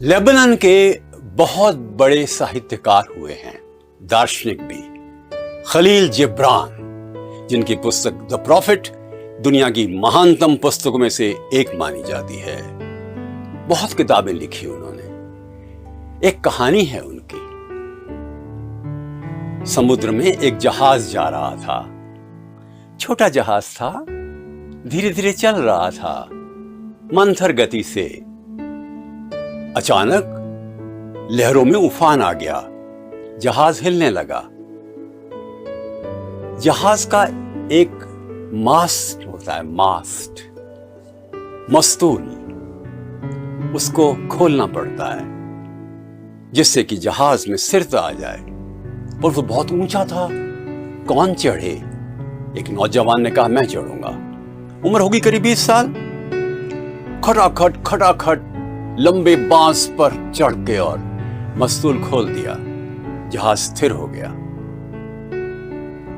Lebanon के बहुत बड़े साहित्यकार हुए हैं, दार्शनिक भी। खलील जिब्रान, जिनकी पुस्तक द प्रॉफिट दुनिया की महानतम पुस्तकों में से एक मानी जाती है। बहुत किताबें लिखी उन्होंने। एक कहानी है उनकी। समुद्र में एक जहाज जा रहा था। छोटा जहाज था, धीरे धीरे चल रहा था मंथर गति से। अचानक लहरों में उफान आ गया, जहाज हिलने लगा। जहाज का एक मास्ट होता है, मास्ट, मस्तूल, उसको खोलना पड़ता है जिससे कि जहाज में सिरता आ जाए। पर वो बहुत ऊंचा था, कौन चढ़े? एक नौजवान ने कहा, मैं चढ़ूंगा। उम्र होगी करीब 20 साल। खटाखट खटाखट लंबे बांस पर चढ़ के और मस्तूल खोल दिया, जहाज स्थिर हो गया।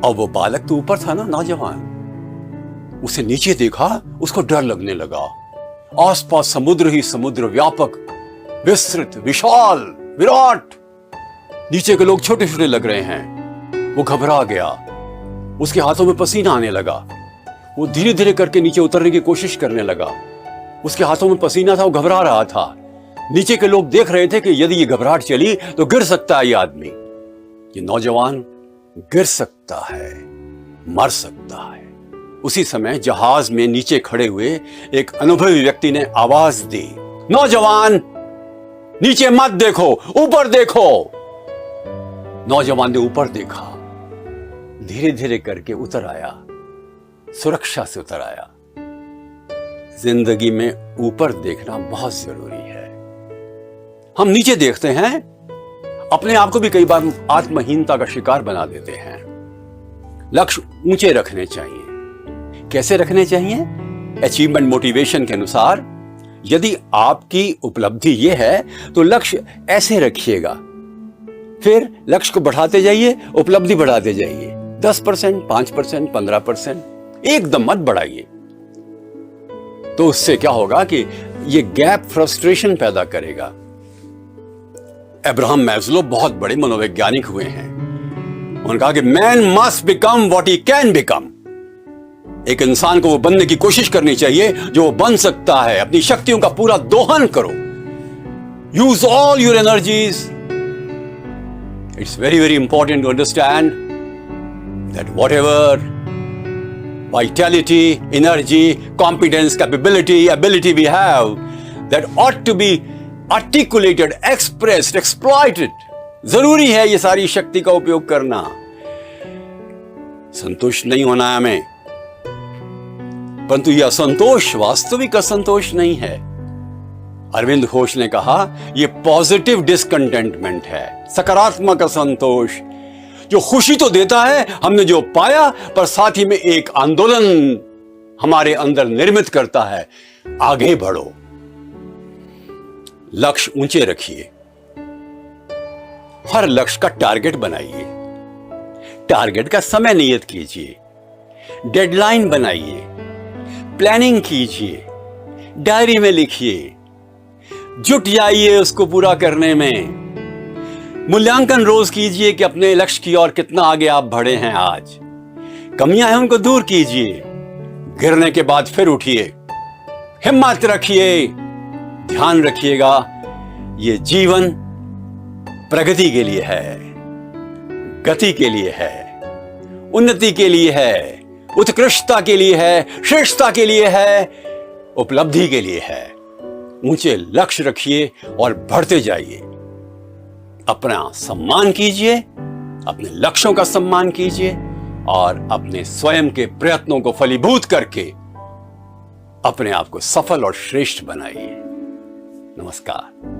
और वो बालक तो ऊपर था ना, नौजवान, उसे नीचे देखा, उसको डर लगने लगा। आसपास समुद्र ही समुद्र, व्यापक, विस्तृत, विशाल, विराट। नीचे के लोग छोटे छोटे लग रहे हैं। वो घबरा गया, उसके हाथों में पसीना आने लगा। वो धीरे धीरे करके नीचे उतरने की कोशिश करने लगा। उसके हाथों में पसीना था, वो घबरा रहा था। नीचे के लोग देख रहे थे कि यदि ये घबराहट चली तो गिर सकता है ये आदमी, ये नौजवान गिर सकता है, मर सकता है। उसी समय जहाज में नीचे खड़े हुए एक अनुभवी व्यक्ति ने आवाज दी, नौजवान, नीचे मत देखो, ऊपर देखो। नौजवान ने ऊपर देखा, धीरे धीरे करके उतर आया, सुरक्षा से उतर आया। जिंदगी में ऊपर देखना बहुत जरूरी है। हम नीचे देखते हैं, अपने आप को भी कई बार आत्महीनता का शिकार बना देते हैं। लक्ष्य ऊंचे रखने चाहिए। कैसे रखने चाहिए? अचीवमेंट मोटिवेशन के अनुसार यदि आपकी उपलब्धि यह है तो लक्ष्य ऐसे रखिएगा, फिर लक्ष्य को बढ़ाते जाइए, उपलब्धि बढ़ाते जाइए। 10%, 5%, 15%, एकदम मत बढ़ाइए। तो उससे क्या होगा कि ये गैप फ्रस्ट्रेशन पैदा करेगा। अब्राहम मैस्लो बहुत बड़े मनोवैज्ञानिक हुए हैं। उन्होंने कहा कि man must become what he can become. एक इंसान को वो बनने की कोशिश करनी चाहिए जो वो बन सकता है। अपनी शक्तियों का पूरा दोहन करो। Use all your energies. It's very very important to understand that whatever vitality, energy, competence, capability, ability we have, that ought to be articulated, expressed, exploited. जरूरी है ये सारी शक्ति का उपयोग करना। संतुष्ट नहीं होना है हमें, परंतु यह असंतोष वास्तविक असंतोष नहीं है। अरविंद घोष ने कहा, यह पॉजिटिव डिसकंटेंटमेंट है, सकारात्मक असंतोष, जो खुशी तो देता है हमने जो पाया, पर साथ ही में एक आंदोलन हमारे अंदर निर्मित करता है, आगे बढ़ो, लक्ष्य ऊंचे रखिए। हर लक्ष्य का टारगेट बनाइए, टारगेट का समय नियत कीजिए, डेडलाइन बनाइए, प्लानिंग कीजिए, डायरी में लिखिए, जुट जाइए उसको पूरा करने में। मूल्यांकन रोज कीजिए कि अपने लक्ष्य की ओर कितना आगे आप बढ़े हैं। आज कमियां हैं उनको दूर कीजिए, गिरने के बाद फिर उठिए, हिम्मत रखिए। ध्यान रखिएगा, ये जीवन प्रगति के लिए है, गति के लिए है, उन्नति के लिए है, उत्कृष्टता के लिए है, श्रेष्ठता के लिए है, उपलब्धि के लिए है। ऊंचे लक्ष्य रखिए और बढ़ते जाइए। अपना सम्मान कीजिए, अपने लक्ष्यों का सम्मान कीजिए और अपने स्वयं के प्रयत्नों को फलीभूत करके अपने आप को सफल और श्रेष्ठ बनाइए। नमस्कार।